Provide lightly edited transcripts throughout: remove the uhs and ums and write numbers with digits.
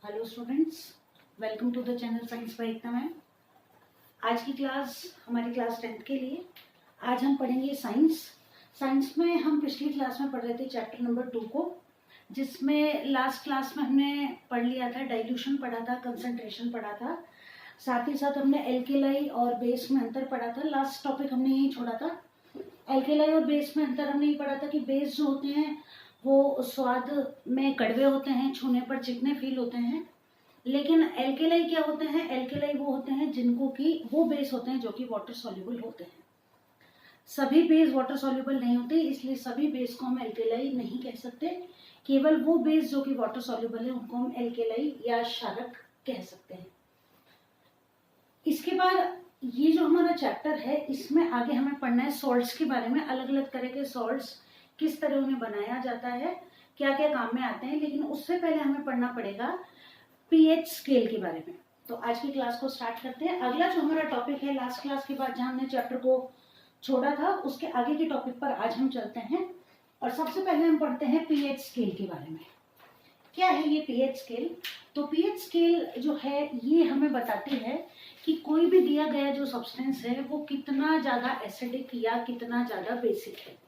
Hello students, welcome to the channel science by Ekta ma'am. आज की class हमारी class 10th के लिए। आज हम पढ़ेंगे साइंस में हम पिछली क्लास में पढ़ रहे थे चैप्टर नंबर 2 को, जिसमें लास्ट क्लास में हमने पढ़ लिया था डाइल्यूशन पढ़ा था, कंसंट्रेशन पढ़ा था, साथ ही साथ हमने एल्केलाई और बेस में अंतर पढ़ा था। लास्ट टॉपिक हमने यही छोड़ा था। एल्केलाई और बेस में अंतर हमने ये पढ़ा था कि बेस जो होते हैं वो स्वाद में कड़वे होते हैं, छूने पर चिकने फील होते हैं, लेकिन एल्केलाई क्या होते हैं? एल्केलाई वो होते हैं जिनको कि वो बेस होते हैं जो कि वाटर सॉल्युबल होते हैं। सभी बेस वाटर सॉल्युबल नहीं होते, इसलिए सभी बेस को हम एल्केलाई नहीं कह सकते। केवल वो बेस जो कि वाटर सॉल्युबल है उनको हम एल्केलाई या क्षारक कह सकते हैं। इसके बाद ये जो हमारा चैप्टर है, इसमें आगे हमें पढ़ना है सॉल्ट्स के बारे में। अलग अलग तरह के सॉल्ट्स, किस तरह उन्हें बनाया जाता है, क्या क्या काम में आते हैं। लेकिन उससे पहले हमें पढ़ना पड़ेगा पीएच स्केल के बारे में। तो आज की क्लास को स्टार्ट करते हैं। अगला जो हमारा टॉपिक है, लास्ट क्लास के बाद जहां हमने चैप्टर को छोड़ा था, उसके आगे के टॉपिक पर आज हम चलते हैं। और सबसे पहले हम पढ़ते हैं पीएच स्केल के बारे में। क्या है ये पीएच स्केल? तो पीएच स्केल जो है ये हमें बताती है कि कोई भी दिया गया जो सब्सटेंस है वो कितना ज्यादा एसिडिक या कितना ज्यादा बेसिक है।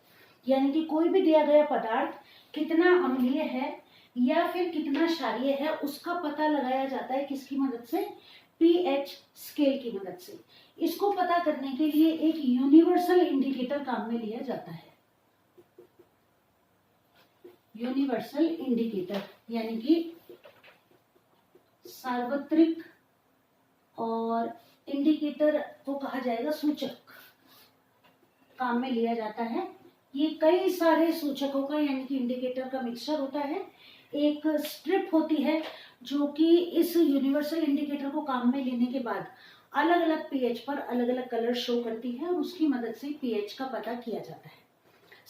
यानी कि कोई भी दिया गया पदार्थ कितना अम्लीय है या फिर कितना क्षारीय है, उसका पता लगाया जाता है किसकी मदद से? पीएच स्केल की मदद से। इसको पता करने के लिए एक यूनिवर्सल इंडिकेटर काम में लिया जाता है। यूनिवर्सल इंडिकेटर यानी कि सार्वत्रिक, और इंडिकेटर को कहा जाएगा सूचक, काम में लिया जाता है। ये कई सारे सूचकों का यानी कि इंडिकेटर का मिक्सचर होता है। एक स्ट्रिप होती है जो कि इस यूनिवर्सल इंडिकेटर को काम में लेने के बाद अलग अलग पीएच पर अलग अलग कलर शो करती है और उसकी मदद से पीएच का पता किया जाता है।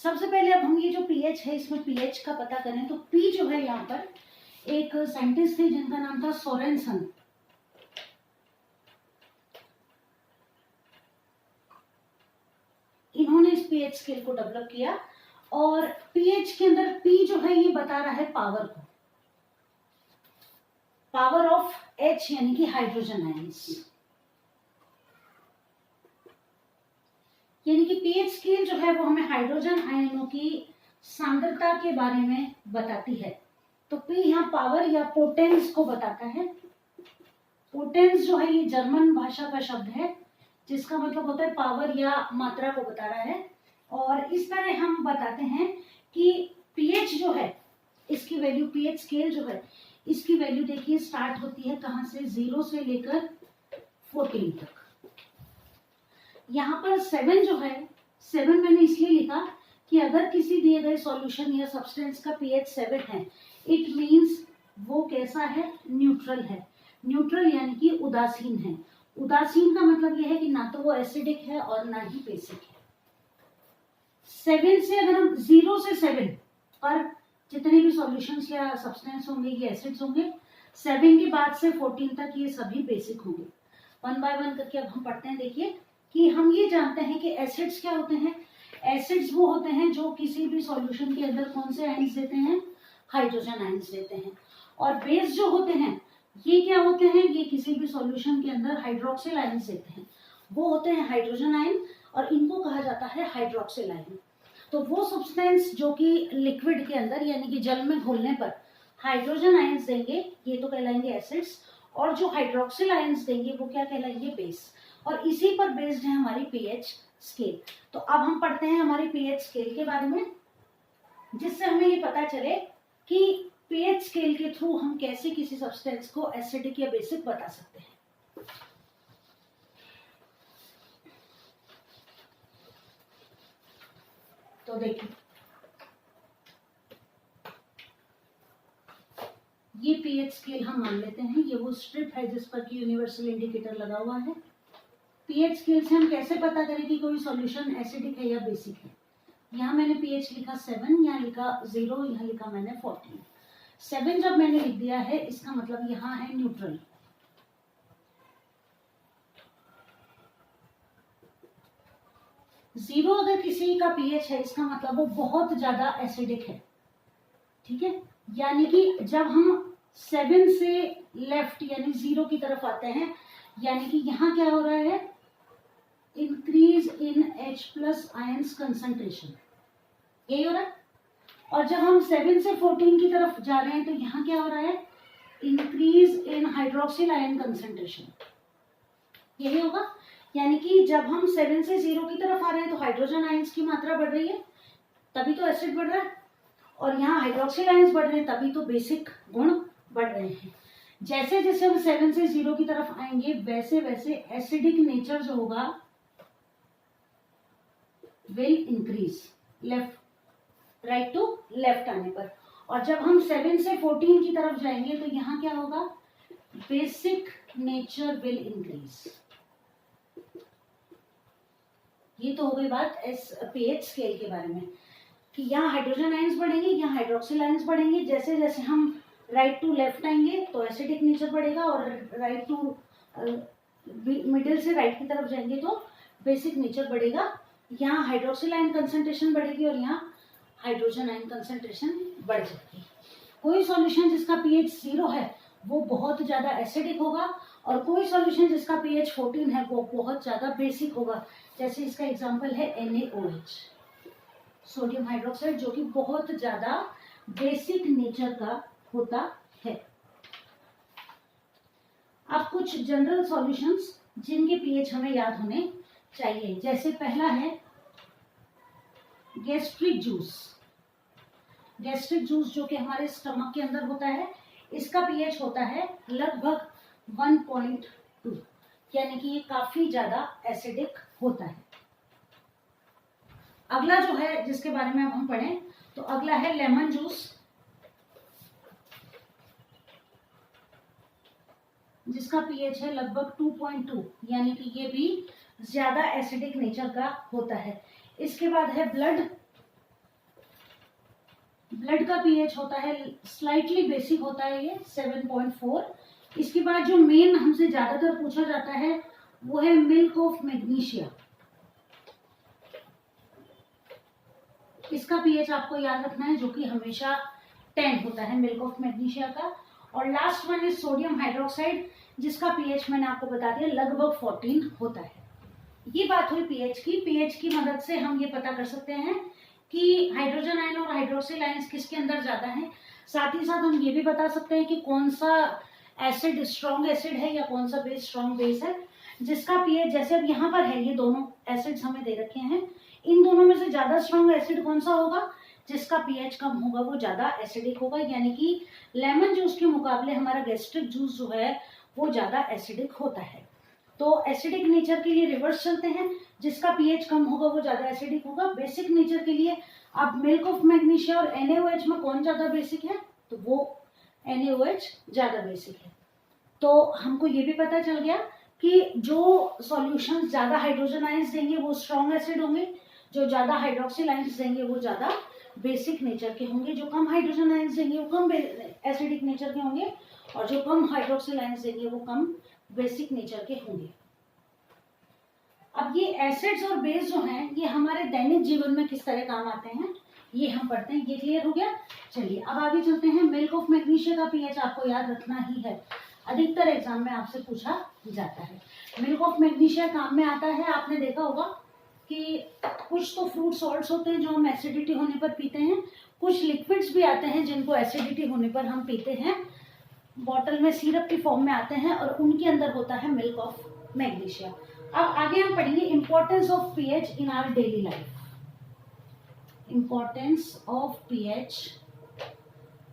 सबसे पहले अब हम ये जो पीएच है, इसमें पीएच का पता करें तो पी जो है, यहाँ पर एक साइंटिस्ट थे जिनका नाम था सोरेनसन। इन्होंने इस पीएच स्केल को डेवलप किया और पीएच के अंदर पी जो है ये बता रहा है पावर को, पावर ऑफ एच यानी कि हाइड्रोजन आयंस। यानी कि पीएच स्केल जो है वो हमें हाइड्रोजन आयनों की सांद्रता के बारे में बताती है। तो पी यहाँ पावर या पोटेंस को बताता है। पोटेंस जो है ये जर्मन भाषा का शब्द है जिसका मतलब होता है पावर या मात्रा को बता रहा है। और इस तरह हम बताते हैं कि पीएच जो है, इसकी वैल्यू, पीएच स्केल जो है इसकी वैल्यू देखिए स्टार्ट होती है कहां से? 0 से लेकर 14 तक। यहाँ पर 7 जो है, 7 मैंने इसलिए लिखा कि अगर किसी दिए गए सॉल्यूशन या सब्सटेंस का पीएच 7 है, इट मीन्स वो कैसा है? न्यूट्रल है। न्यूट्रल यानी कि उदासीन है। उदासीन का मतलब यह है कि ना तो वो एसिडिक है और ना ही बेसिक है। 7 से, अगर हम 0 से 7 पर जितने भी सॉल्यूशंस या सब्सटेंस होंगे ये एसिड्स होंगे, 7 के बाद से 14 तक ये सभी बेसिक होंगे। वन बाय वन करके अब हम पढ़ते हैं। देखिए कि हम ये जानते हैं कि एसिड्स क्या होते हैं। एसिड्स वो होते हैं जो किसी भी सॉल्यूशन के अंदर कौन से आयंस देते हैं? हाइड्रोजन आयंस देते हैं। और बेस जो होते हैं ये क्या होते हैं? ये किसी भी सॉल्यूशन के अंदर हाइड्रोक्सिल आयंस देते हैं, वो होते हैं हाइड्रोजन आयन, और इनको कहा जाता है हाइड्रोक्सिल आयन। तो वो सब्सटेंस जो कि लिक्विड के अंदर यानी कि जल में घोलने पर हाइड्रोजन आयंस देंगे, ये तो कहलाएंगे एसिड्स, और जो हाइड्रोक्सिल आयंस देंगे वो क्या कहलाएंगे? बेस। और इसी पर बेस्ड है हमारी पीएच स्केल। तो अब हम पढ़ते हैं हमारी पीएच स्केल के बारे में, जिससे हमें ये पता चले कि पीएच स्केल के थ्रू हम कैसे किसी सब्सटेंस को एसिडिक या बेसिक बता सकते हैं। तो देखिए ये पीएच स्केल हम मान लेते हैं, ये वो स्ट्रिप है जिस पर कि यूनिवर्सल इंडिकेटर लगा हुआ है। पीएच स्केल से हम कैसे पता करें कि कोई सॉल्यूशन एसिडिक है या बेसिक है? यहाँ मैंने पीएच लिखा 7, यहाँ लिखा 0, यहाँ लिखा मैंने 14। 7 जब मैंने लिख दिया है इसका मतलब यहाँ है न्यूट्रल। 0 अगर किसी का पीएच है इसका मतलब वो बहुत ज्यादा एसिडिक है। ठीक है, यानी कि जब हम 7 से लेफ्ट यानी 0 की तरफ आते हैं, यानी कि यहाँ क्या हो रहा है, increase in H plus ions concentration, यही हो रहा है। और जब हम 7 से 14 की तरफ जा रहे हैं तो यहाँ क्या हो रहा है, increase in hydroxyl ion concentration, यही होगा। यानी कि जब हम 7 से 0 की तरफ आ रहे हैं तो हाइड्रोजन आयंस की मात्रा बढ़ रही है, तभी तो एसिड बढ़ रहा है, और यहाँ हाइड्रोक्सिल आयंस बढ़ रहे हैं, तभी तो बेसिक गुण बढ़ रहे हैं। जैसे जैसे हम 7 से 0 की तरफ आएंगे वैसे वैसे एसिडिक नेचर जो होगा will increase, left right to left आने पर। और जब हम 7 से 14 की तरफ जाएंगे तो यहाँ क्या होगा, बेसिक नेचर विल इंक्रीज। ये तो हो गई बात pH स्केल के बारे में कि यहाँ हाइड्रोजन आयंस बढ़ेंगे, यहाँ हाइड्रोक्सिल आयंस बढ़ेंगे। जैसे जैसे हम राइट टू लेफ्ट आएंगे तो एसिडिक नेचर बढ़ेगा, और राइट टू मिडिल से राइट की तरफ जाएंगे तो बेसिक नेचर बढ़ेगा। यहाँ हाइड्रोक्सिल आयन कंसंट्रेशन बढ़ेगी और यहाँ हाइड्रोजन आयन कंसंट्रेशन बढ़ जाएगी। कोई सॉल्यूशन जिसका pH 0 है वो बहुत ज्यादा एसिडिक होगा, और कोई सॉल्यूशन जिसका pH 14 है वो बहुत ज्यादा बेसिक होगा। जैसे इसका एग्जांपल है NaOH, सोडियम हाइड्रोक्साइड, जो कि बहुत ज्यादा बेसिक नेचर का होता है। अब कुछ जनरल सॉल्यूशंस जिनके pH हमें याद होने चाहिए, जैसे पहला है गैस्ट्रिक जूस। गैस्ट्रिक जूस जो कि हमारे स्टमक के अंदर होता है, इसका pH होता है लगभग 1.2, यानी कि ये काफी ज्यादा एसिडिक होता है। अगला जो है जिसके बारे में अब हम पढ़ें तो अगला है लेमन जूस, जिसका pH है लगभग 2.2, यानी कि ये भी ज्यादा एसिडिक नेचर का होता है। इसके बाद है ब्लड। ब्लड का pH होता है स्लाइटली बेसिक होता है, ये 7.4। इसके बाद जो मेन हमसे ज्यादातर पूछा जाता है वो है मिल्क ऑफ मैग्नीशिया। इसका pH आपको याद रखना है, जो कि हमेशा 10 होता है मिल्क ऑफ मैग्नीशिया का। और last one is sodium hydroxide, जिसका pH मैंने आपको बता दिया लगभग 14 होता है। ये बात हुई pH की। pH की मदद से हम ये पता कर सकते हैं कि हाइड्रोजन आयन और हाइड्रोक्सिल आयंस किसके अंदर ज्यादा हैं। साथ ही साथ हम ये भी बता सकते हैं कि कौन सा एसिड स्ट्रॉन्ग एसिड है या कौन सा बेस स्ट्रॉन्ग बेस है। जिसका pH जैसे अब यहाँ पर है, ये दोनों एसिड्स हमें दे रखे हैं, इन दोनों में से ज्यादा स्ट्रॉन्ग एसिड कौन सा होगा, जिसका pH कम होगा वो ज्यादा एसिडिक होगा। यानी कि लेमन जूस के मुकाबले हमारा गैस्ट्रिक जूस जो है वो ज्यादा एसिडिक होता है। तो एसिडिक नेचर के लिए रिवर्स चलते हैं, जिसका pH कम होगा वो ज्यादा एसिडिक होगा। बेसिक नेचर के लिए अब मिल्क ऑफ मैग्नीशिया और NaOH में कौन ज्यादा बेसिक है, तो वो NaOH ज्यादा बेसिक है। तो हमको ये भी पता चल गया कि जो सॉल्यूशन ज्यादा हाइड्रोजन आयंस देंगे वो स्ट्रॉन्ग एसिड होंगे, जो ज्यादा हाइड्रोक्सिल आयंस देंगे वो ज्यादा बेसिक नेचर के होंगे, जो कम हाइड्रोजन आयंस देंगे वो कम एसिडिक नेचर के होंगे, और जो कम हाइड्रोक्सिल आयंस देंगे वो कम बेसिक नेचर के होंगे। अब ये एसिड्स और बेस जो हैं ये हमारे दैनिक जीवन में किस तरह काम आते हैं ये हम पढ़ते हैं। ये क्लियर हो गया। चलिए अब आगे चलते हैं। मिल्क ऑफ मैग्नीशिया का pH आपको याद रखना ही है, अधिकतर एग्जाम में आपसे पूछा जाता है। मिल्क ऑफ मैग्नीशिया काम में आता है, आपने देखा होगा कि कुछ तो फ्रूट सॉल्ट्स होते हैं जो हम एसिडिटी होने पर पीते हैं, कुछ लिक्विड्स भी आते हैं जिनको एसिडिटी होने पर हम पीते हैं, बॉटल में सिरप की फॉर्म में आते हैं, और उनके अंदर होता है मिल्क ऑफ मैग्नीशिया। अब आगे हम पढ़ेंगे importance of pH in our daily life. Importance of pH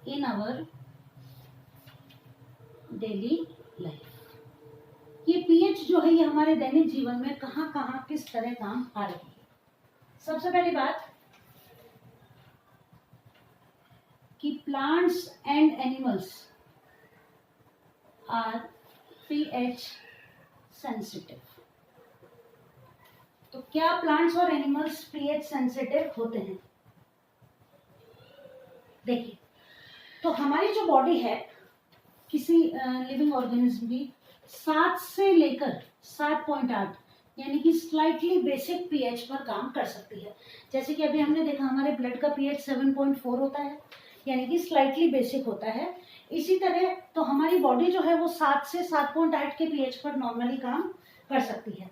in our daily life. ये pH जो है ये हमारे दैनिक जीवन में कहाँ कहाँ किस तरह काम आ रही है। सबसे पहली बात कि plants and animals are pH sensitive. तो क्या प्लांट्स और एनिमल्स pH सेंसिटिव होते हैं? देखिए, तो हमारी जो बॉडी है किसी लिविंग ऑर्गेनिज्म की 7 से लेकर 7.8 यानी कि स्लाइटली बेसिक pH पर काम कर सकती है। जैसे कि अभी हमने देखा हमारे ब्लड का pH 7.4 होता है, यानी कि स्लाइटली बेसिक होता है। इसी तरह तो हमारी बॉडी जो है वो 7 से 7.8 के पीएच पर नॉर्मली काम कर सकती है।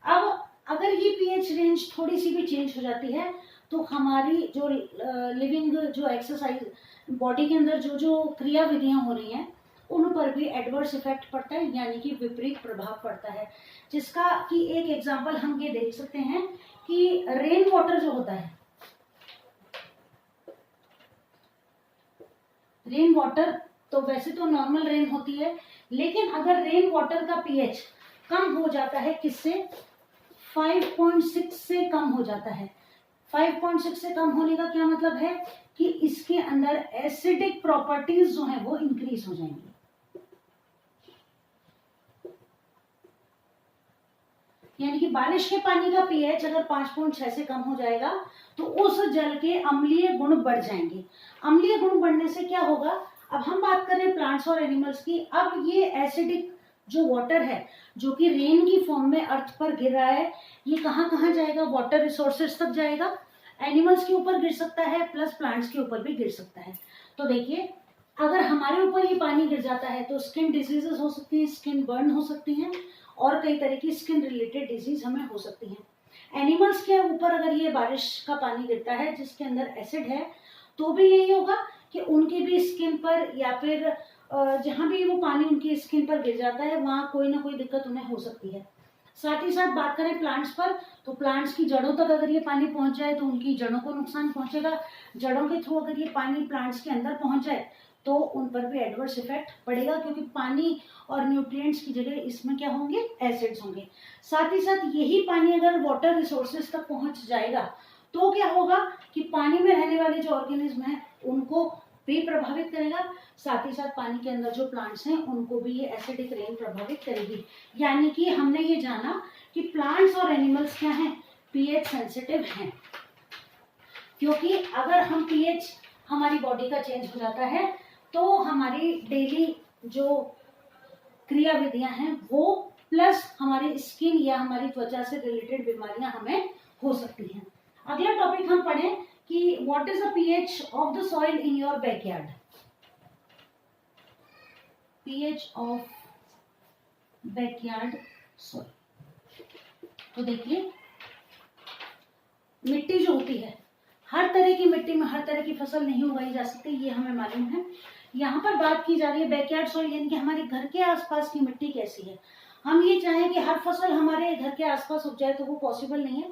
अब अगर ये पीएच रेंज थोड़ी सी भी चेंज हो जाती है तो हमारी जो लिविंग जो एक्सरसाइज बॉडी के अंदर जो जो क्रिया विधियां हो रही हैं उन पर भी एडवर्स इफेक्ट पड़ता है, यानी कि विपरीत प्रभाव पड़ता है। जिसका कि एक एग्जांपल हम ये देख सकते हैं कि रेन वाटर जो होता है, रेन वाटर तो वैसे तो नॉर्मल रेन होती है, लेकिन अगर रेन वाटर का पीएच कम हो जाता है, किससे 5.6 से कम हो जाता है। 5.6 से कम होने का क्या मतलब है कि इसके अंदर एसिडिक प्रॉपर्टीज जो है वो इंक्रीज हो जाएंगी। यानी कि बारिश के पानी का पीएच अगर 5.6 से कम हो जाएगा तो उस जल के अम्लीय गुण बढ़ जाएंगे। अम्लीय गुण बढ़ने से क्या होगा, अब हम बात कर रहे हैं प्लांट्स और एनिमल्स की। अब ये एसिडिक जो वाटर है जो कि रेन की फॉर्म में अर्थ पर गिर रहा है, ये कहाँ कहाँ जाएगा, वाटर रिसोर्सेज तक जाएगा, एनिमल्स के ऊपर गिर सकता है प्लस प्लांट्स के ऊपर भी गिर सकता है। तो देखिए अगर हमारे ऊपर ये पानी गिर जाता है तो स्किन डिजीजेस हो सकती हैं, स्किन बर्न हो सकती हैं और कई तरह की स्किन रिलेटेड डिजीज हमें हो सकती हैं। एनिमल्स के ऊपर अगर ये बारिश का पानी गिरता है जिसके अंदर एसिड है तो भी यही होगा कि उनकी भी स्किन पर या फिर जहां भी वो पानी उनकी स्किन पर गिर जाता है वहां कोई ना कोई दिक्कत उन्हें हो सकती है। साथ ही साथ बात करें प्लांट्स पर तो प्लांट्स की जड़ों तक अगर ये पानी पहुंच जाए तो उनकी जड़ों को नुकसान पहुंचेगा। जड़ों के थ्रू अगर ये पानी प्लांट्स के अंदर पहुंच जाए तो उन पर भी एडवर्स इफेक्ट पड़ेगा, क्योंकि पानी और न्यूट्रिएंट्स की जगह इसमें क्या होंगे, एसिड्स होंगे। साथ ही साथ यही पानी अगर वाटर रिसोर्सेज तक पहुंच जाएगा तो क्या होगा कि पानी में रहने वाले जो ऑर्गेनिज्म हैं उनको भी प्रभावित करेगा, साथ ही साथ पानी के अंदर जो प्लांट्स हैं उनको भी ये एसिडिक रेन प्रभावित करेगी। यानी कि हमने ये जाना कि प्लांट्स और एनिमल्स क्या हैं, पीएच सेंसिटिव हैं। क्योंकि अगर हम पीएच हमारी बॉडी का चेंज हो जाता है तो हमारी डेली जो क्रिया विधियां हैं वो प्लस हमारी स्किन या हमारी त्वचा से रिलेटेड बीमारियां हमें हो सकती हैं। अगला टॉपिक हम पढ़ें कि what is the pH of the soil in your backyard. PH of backyard soil. तो देखिए मिट्टी जो होती है, हर तरह की मिट्टी में हर तरह की फसल नहीं उगाई जा सकती, ये हमें मालूम है। यहाँ पर बात की जा रही है बैकयार्ड सॉइल, यानी कि हमारे घर के आसपास की मिट्टी कैसी है। हम ये चाहें कि हर फसल हमारे घर के आसपास उग जाए तो वो पॉसिबल नहीं है।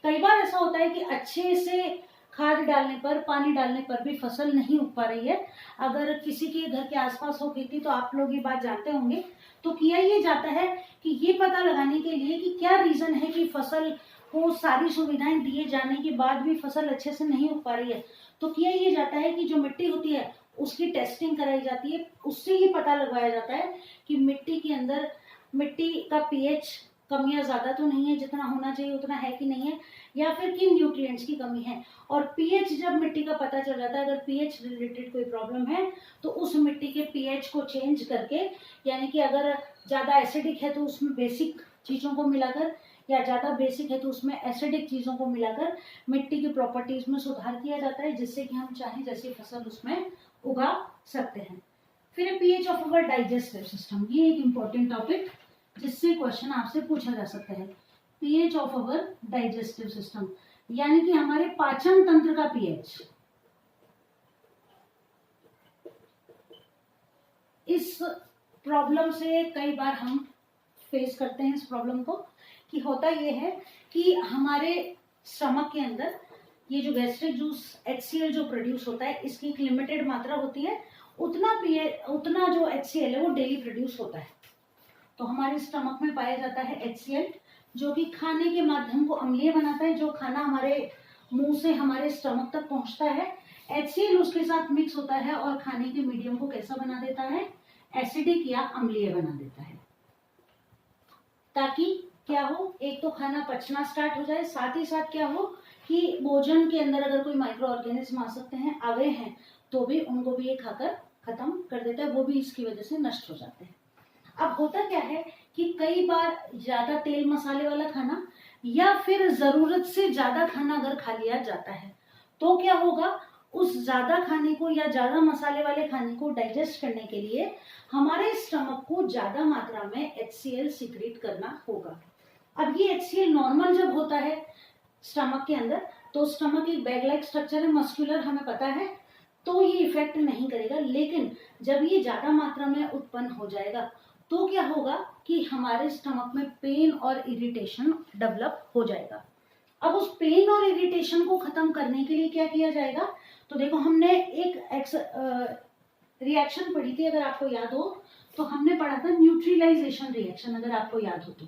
कई बार ऐसा होता है कि अच्छे से खाद डालने पर, पानी डालने पर भी फसल नहीं उग पा रही है। अगर किसी के घर के आसपास हो खेती तो आप लोग ये बात जानते होंगे। तो किया ये जाता है कि ये पता लगाने के लिए कि क्या रीजन है कि फसल को सारी सुविधाएं दिए जाने के बाद भी फसल अच्छे से नहीं उग पा रही है, तो किया ये जाता है कि जो मिट्टी होती है उसकी टेस्टिंग कराई जाती है। उससे ये पता लगाया जाता है कि मिट्टी के अंदर मिट्टी का पीएच कम या ज्यादा तो नहीं है, जितना होना चाहिए उतना है कि नहीं है, या फिर किन न्यूट्रिएंट्स की कमी है। और पीएच जब मिट्टी का पता चल जाता है, अगर पीएच रिलेटेड कोई प्रॉब्लम है तो उस मिट्टी के पीएच को चेंज करके, यानी कि अगर ज्यादा एसिडिक है तो उसमें बेसिक चीजों को मिलाकर, या ज्यादा बेसिक है तो उसमें एसिडिक चीजों को मिलाकर मिट्टी की प्रॉपर्टीज में सुधार किया जाता है, जिससे कि हम चाहे जैसी फसल उसमें उगा सकते हैं। फिर pH of our digestive system, ये एक इंपॉर्टेंट टॉपिक जिससे क्वेश्चन आपसे पूछा जा सकता है। PH of our digestive system यानी कि हमारे पाचन तंत्र का पीएच। इस प्रॉब्लम से कई बार हम फेस करते हैं इस प्रॉब्लम को, कि होता ये है कि हमारे स्टमक के अंदर ये जो गैस्ट्रिक जूस HCl जो प्रोड्यूस होता है, इसकी एक लिमिटेड मात्रा होती है। उतना जो HCl है वो डेली प्रोड्यूस होता है। तो हमारे स्टमक में पाया जाता है HCl, जो कि खाने के माध्यम को अम्लीय बनाता है। जो खाना हमारे मुंह से हमारे स्टमक तक पहुंचता है, HCl उसके साथ मिक्स होता है और खाने के मीडियम को कैसा बना देता है, एसिडिक या अम्लीय बना देता है। ताकि क्या हो, एक तो खाना पचना स्टार्ट हो जाए, साथ ही साथ क्या हो कि भोजन के अंदर अगर कोई माइक्रो ऑर्गेनिज्म आ सकते हैं, आ गए हैं, तो भी उनको भी ये खाकर खत्म कर देता है, वो भी इसकी वजह से नष्ट हो जाते हैं। अब होता क्या है कि कई बार ज्यादा तेल मसाले वाला खाना या फिर जरूरत से ज्यादा खाना अगर खा लिया जाता है तो क्या होगा, उस ज्यादा खाने को या ज्यादा मसाले वाले खाने को डाइजेस्ट करने के लिए हमारे स्टमक को ज्यादा मात्रा में HCl सीक्रेट करना होगा। अब ये HCl नॉर्मल जब होता है स्टमक के अंदर, तो स्टमक एक बैग लाइक स्ट्रक्चर है, मस्कुलर, हमें पता है, तो ये इफेक्ट नहीं करेगा। लेकिन जब ये ज्यादा मात्रा में उत्पन्न हो जाएगा तो क्या होगा कि हमारे स्टमक में पेन और इरिटेशन डेवलप हो जाएगा। अब उस पेन और इरिटेशन को खत्म करने के लिए क्या किया जाएगा, तो देखो हमने एक रिएक्शन पढ़ी थी, अगर आपको याद हो तो हमने पढ़ा था न्यूट्रलाइजेशन रिएक्शन, अगर आपको याद हो तो,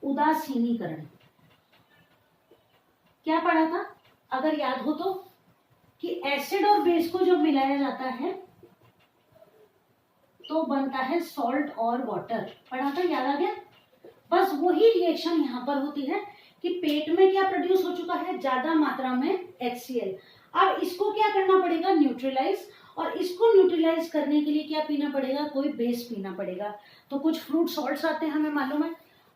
उदासीनीकरण। क्या पढ़ा था अगर याद हो तो, कि एसिड और बेस को जब मिलाया जाता है तो बनता है सॉल्ट और वाटर। पढ़ा था, याद आ गया? बस वही रिएक्शन यहाँ पर होती है कि पेट में क्या प्रोड्यूस हो चुका है, ज्यादा मात्रा में HCl। अब इसको क्या करना पड़ेगा, न्यूट्रलाइज, और इसको न्यूट्रलाइज करने के लिए क्या पीना पड़ेगा, कोई बेस पीना पड़ेगा। तो कुछ फ्रूट सॉल्ट्स आते हैं, हमें मालूम है,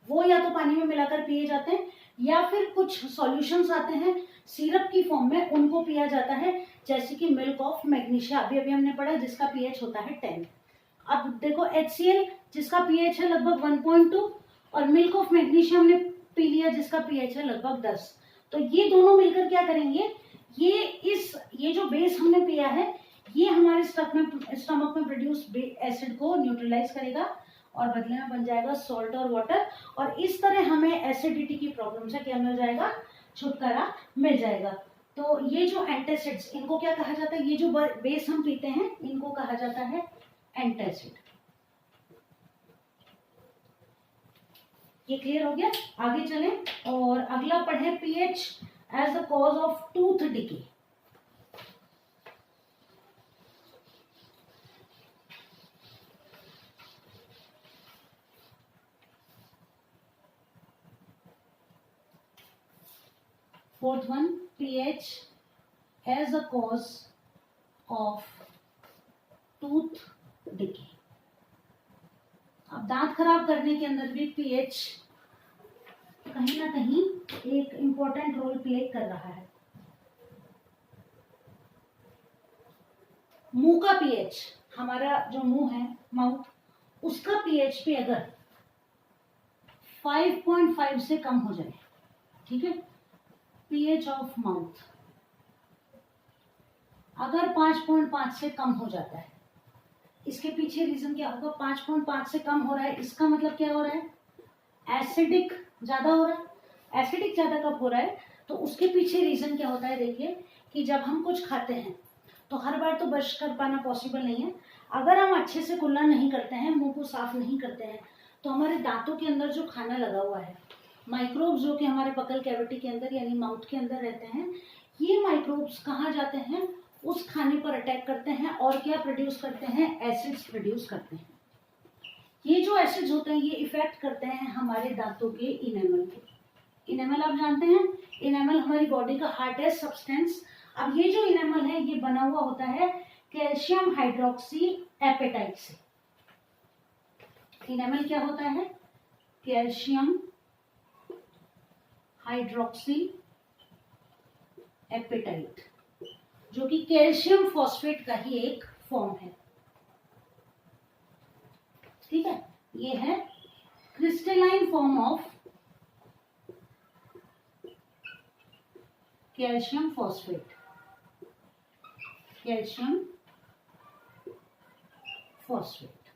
वो या तो पानी में मिलाकर पिए जाते हैं या फिर कुछ सॉल्यूशंस आते हैं सिरप की फॉर्म में, उनको पिया जाता है, जैसे कि मिल्क ऑफ मैग्नीशिया, अभी अभी हमने पढ़ा, जिसका pH होता है 10। अब देखो HCl जिसका pH है लगभग 1.2 और मिल्क ऑफ मैग्नीशिया हमने पी लिया जिसका pH है लगभग 10। तो ये दोनों मिलकर क्या करेंगे, ये जो बेस हमने पिया है ये हमारे स्टमक में प्रोड्यूस एसिड को न्यूट्रलाइज करेगा और बदले में बन जाएगा सॉल्ट और वाटर, और इस तरह हमें एसिडिटी की प्रॉब्लम से क्या मिल जाएगा, छुटकारा मिल जाएगा। तो ये जो एंटासिड्स, इनको क्या कहा जाता है, ये जो बेस हम पीते हैं इनको कहा जाता है एंटासिड। ये क्लियर हो गया? आगे चलें और अगला पढ़े pH as the cause of tooth decay. Fourth one, pH as a cause of tooth decay। अब दांत खराब करने के अंदर भी pH कहीं ना कहीं एक इम्पोर्टेंट रोल प्ले कर रहा है। मुंह का pH, हमारा जो मुंह है, माउथ, उसका pH भी अगर 5.5 से कम हो जाए, ठीक है, pH ऑफ माउथ अगर 5.5 से कम हो जाता है, इसके पीछे रीजन क्या होगा, 5.5 से कम हो रहा है, इसका मतलब क्या हो रहा है, एसिडिक ज्यादा हो रहा है। एसिडिक ज्यादा कब हो रहा है, तो उसके पीछे रीजन क्या होता है, देखिए कि जब हम कुछ खाते हैं तो हर बार तो ब्रश कर पाना पॉसिबल नहीं है। अगर हम अच्छे से कुल्ला नहीं करते हैं, मुंह को साफ नहीं करते हैं, तो हमारे दांतों के अंदर जो खाना लगा हुआ है, माइक्रोब्स जो कि हमारे बकल कैविटी के अंदर यानी माउथ के अंदर रहते हैं, ये माइक्रोब्स कहाँ जाते हैं, उस खाने पर अटैक करते हैं और क्या प्रोड्यूस करते हैं, एसिड्स प्रोड्यूस करते हैं। ये जो एसिड्स होते हैं ये इफेक्ट करते हैं हमारे दांतों के इनेमल को। इनेमल आप जानते हैं, इनेमल हमारी बॉडी का हार्डेस्ट सब्सटेंस। अब ये जो इनेमल है ये बना हुआ होता है कैल्शियम हाइड्रोक्सी एपेटाइट से। इनेमल क्या होता है, कैल्शियम हाइड्रोक्सी एपेटाइट, जो कि कैल्शियम फॉस्फेट का ही एक फॉर्म है। ठीक है, ये है crystalline form of calcium phosphate, calcium phosphate.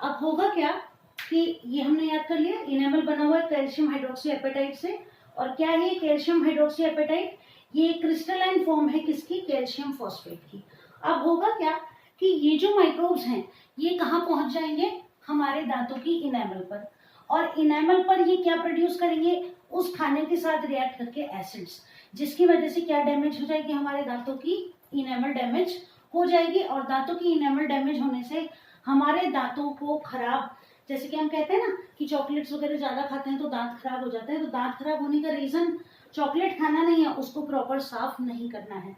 अब होगा क्या कि ये हमने याद कर लिया, इनेमल बना हुआ है कैल्शियम हाइड्रोक्सी एपेटाइट से। और क्या है कैल्शियम हाइड्रोक्सी एपेटाइट, ये क्रिस्टलाइन फॉर्म है किसकी, कैल्शियम फॉस्फेट की। अब होगा क्या कि ये जो माइक्रोब्स हैं ये कहाँ पहुंच जाएंगे, हमारे दांतों की इनेमल पर, और इनेमल पर ये क्या प्रोड्यूस करेंगे, उस खाने के साथ रिएक्ट करके एसिड्स, जिसकी वजह से क्या डैमेज हो जाएगी, हमारे दांतों की इनेमल डैमेज हो जाएगी। और दांतों की इनेमल डैमेज होने से हमारे दांतों को खराब, जैसे कि हम कहते हैं ना कि चॉकलेट्स वगैरह ज्यादा खाते हैं तो दांत खराब हो जाते हैं, तो दांत खराब होने का रीजन चॉकलेट खाना नहीं है, उसको प्रॉपर साफ नहीं करना है।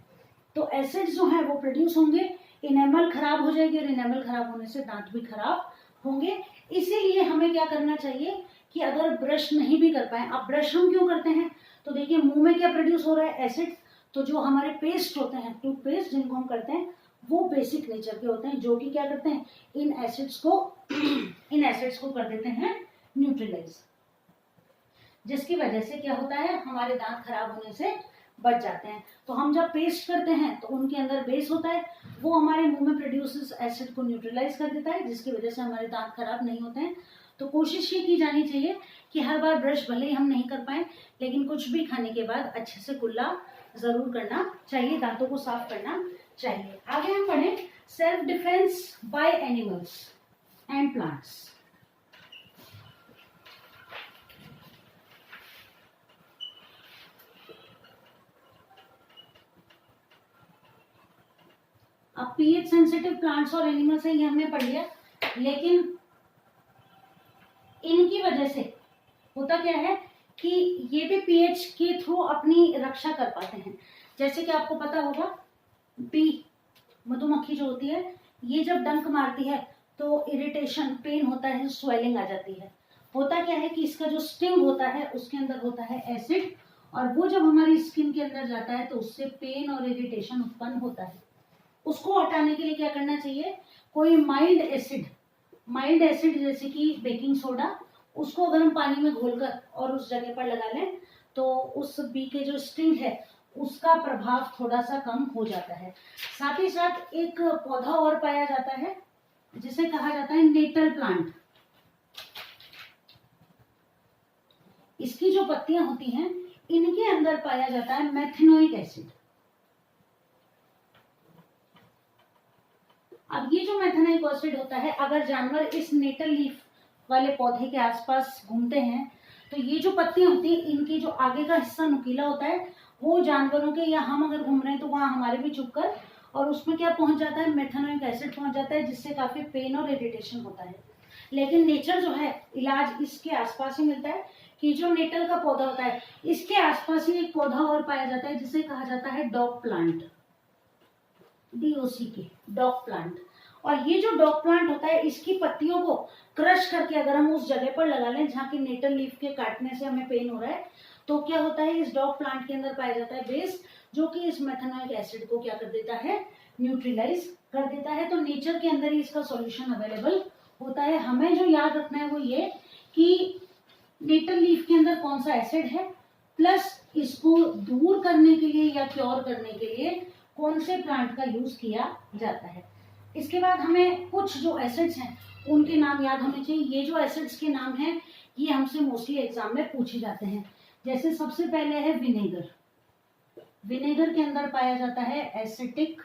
तो एसिड्स जो है वो प्रोड्यूस होंगे, इनेमल खराब हो जाएगी, और इनेमल खराब होने से दांत भी खराब होंगे। इसीलिए हमें क्या करना चाहिए कि अगर ब्रश नहीं भी कर पाए, अब ब्रश हम क्यों करते हैं, तो देखिए मुंह में क्या प्रोड्यूस हो रहा है, एसिड। तो जो हमारे पेस्ट होते हैं, टूथपेस्ट जिनको हम करते हैं, वो बेसिक नेचर के होते हैं, जो कि क्या करते हैं, इन एसिड्स को कर देते हैं न्यूट्रलाइज, जिसकी वजह से क्या होता है, हमारे दांत खराब होने से बच जाते हैं। तो हम जब पेस्ट करते हैं तो उनके अंदर बेस होता है, वो हमारे मुंह में प्रोड्यूस एसिड को न्यूट्रलाइज कर देता है, जिसकी वजह से हमारे दांत खराब नहीं होते हैं। तो कोशिश ये की जानी चाहिए कि हर बार ब्रश भले ही हम नहीं कर पाए, लेकिन कुछ भी खाने के बाद अच्छे से कुल्ला जरूर करना चाहिए, दांतों को साफ करना चाहिए। आगे हम पढ़ें self defence by animals and plants. अब पीएच सेंसिटिव प्लांट्स और एनिमल्स है, ये हमने पढ़ लिया, लेकिन इनकी वजह से होता क्या है कि ये भी पीएच के थ्रू अपनी रक्षा कर पाते हैं। जैसे कि आपको पता होगा, बी मधुमक्खी जो होती है, ये जब डंक मारती है तो इरिटेशन, पेन होता है, स्वेलिंग आ जाती है। होता क्या है कि इसका जो स्टिंग होता है उसके अंदर होता है एसिड, और वो जब हमारी स्किन के अंदर जाता है तो उससे पेन और इरिटेशन उत्पन्न होता है। उसको हटाने के लिए क्या करना चाहिए, कोई माइल्ड एसिड जैसे कि बेकिंग सोडा, उसको अगर हम पानी में घोलकर और उस जगह पर लगा लें तो उस बी के जो स्टिंग है उसका प्रभाव थोड़ा सा कम हो जाता है। साथ ही साथ एक पौधा और पाया जाता है जिसे कहा जाता है नेटल प्लांट। इसकी जो पत्तियां होती हैं इनके अंदर पाया जाता है मेथेनोइक एसिड। अब ये जो मेथेनोइक एसिड होता है, अगर जानवर इस नेटल लीफ वाले पौधे के आसपास घूमते हैं तो ये जो पत्तियां होती हैं इनकी जो आगे का हिस्सा नुकीला होता है, वो जानवरों के या हम अगर घूम रहे हैं तो वहां हमारे भी चुभकर और उसमें क्या पहुंच जाता है, मेथेनोइक एसिड पहुंच जाता है, जिससे काफी पेन और इरिटेशन होता है। लेकिन नेचर जो है इलाज इसके आसपास ही मिलता है कि जो नेटल का पौधा होता है इसके आसपास ही एक पौधा और पाया जाता है जिसे कहा जाता है dog plant, DOCK, dog plant. और ये जो डॉग प्लांट होता है इसकी पत्तियों को क्रश करके अगर हम उस जगह पर लगा लें जहाँ की नेटल लीफ के काटने से हमें पेन हो रहा है, तो क्या होता है, इस डॉग प्लांट के अंदर पाया जाता है बेस, जो कि इस मेथेनोइक एसिड को क्या कर देता है, न्यूट्रलाइज कर देता है। तो नेचर के अंदर ही इसका सॉल्यूशन अवेलेबल होता है। हमें जो याद रखना है वो ये कि नेटल लीफ के अंदर कौन सा एसिड है, प्लस इसको दूर करने के लिए या क्योर करने के लिए कौन से प्लांट का यूज किया जाता है। इसके बाद हमें कुछ जो एसिड्स हैं उनके नाम याद होने चाहिए। ये जो एसिड्स के नाम हैं ये हमसे मोस्टली एग्जाम में पूछे जाते हैं। जैसे सबसे पहले है विनेगर। विनेगर के अंदर पाया जाता है एसिटिक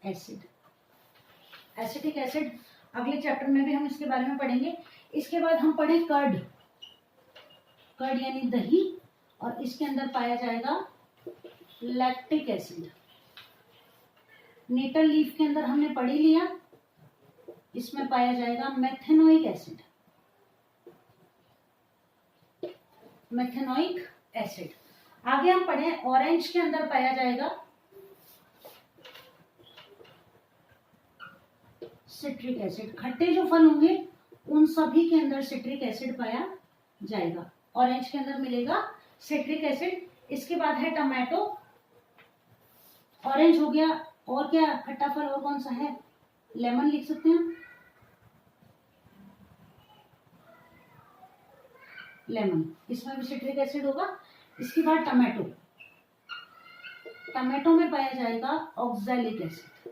एसिड। एसिटिक एसिड अगले चैप्टर में भी हम इसके बारे में पढ़ेंगे। इसके बाद हम पढ़े कर्ड। कर्ड यानी दही, और इसके अंदर पाया जाएगा लैक्टिक एसिड। नेटल लीफ के अंदर हमने पढ़ ही लिया, इसमें पाया जाएगा मेथेनोइक एसिड। Methanoic acid. आगे हम पढ़े ऑरेंज के अंदर पाया जाएगा सिट्रिक एसिड। खट्टे जो फल होंगे उन सभी के अंदर सिट्रिक एसिड पाया जाएगा। ऑरेंज के अंदर मिलेगा सिट्रिक एसिड। इसके बाद है टमाटो। ऑरेंज हो गया, और क्या खट्टा फल और कौन सा है, लेमन लिख सकते हैं, लेमन, इसमें भी सिट्रिक एसिड होगा। इसके बाद टमाटो। टमाटो में पाया जाएगा ऑक्सैलिक एसिड।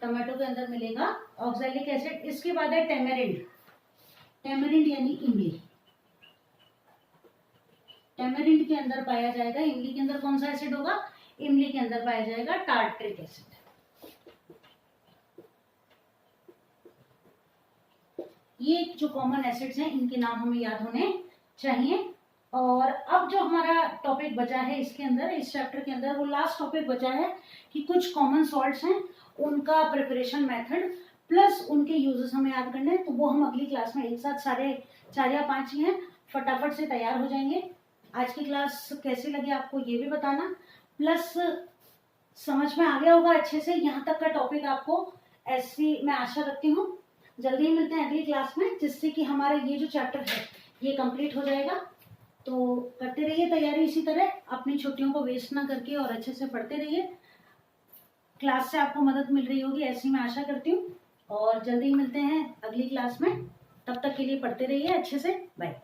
टमाटो के अंदर मिलेगा ऑक्सैलिक एसिड। इसके बाद है टेमेरिंड। टेमेरिंड यानी इमली। टेमेरिंड के अंदर पाया जाएगा, इमली के अंदर कौन सा एसिड होगा, इमली के अंदर पाया जाएगा टार्ट्रिक एसिड। ये जो कॉमन एसिड्स हैं इनके नाम हमें याद होने चाहिए। और अब जो हमारा टॉपिक बचा है इसके अंदर, इस चैप्टर के अंदर, वो लास्ट टॉपिक बचा है कि कुछ कॉमन सॉल्ट्स हैं उनका प्रिपरेशन मेथड प्लस उनके यूजेस हमें याद करने हैं। तो वो हम अगली क्लास में एक साथ सारे 4 या 5 ही हैं, फटाफट से तैयार हो जाएंगे। आज की क्लास कैसी लगी आपको ये भी बताना, प्लस समझ में आ गया होगा अच्छे से। यहाँ तक का टॉपिक आपको ऐसी मैं आशा रखती हूँ। जल्दी ही मिलते हैं अगली क्लास में, जिससे कि हमारा ये जो चैप्टर है ये कंप्लीट हो जाएगा। तो करते रहिए तैयारी इसी तरह, अपनी छुट्टियों को वेस्ट ना करके और अच्छे से पढ़ते रहिए। क्लास से आपको मदद मिल रही होगी ऐसी मैं आशा करती हूँ, और जल्दी ही मिलते हैं अगली क्लास में। तब तक के लिए पढ़ते रहिए अच्छे से। बाय।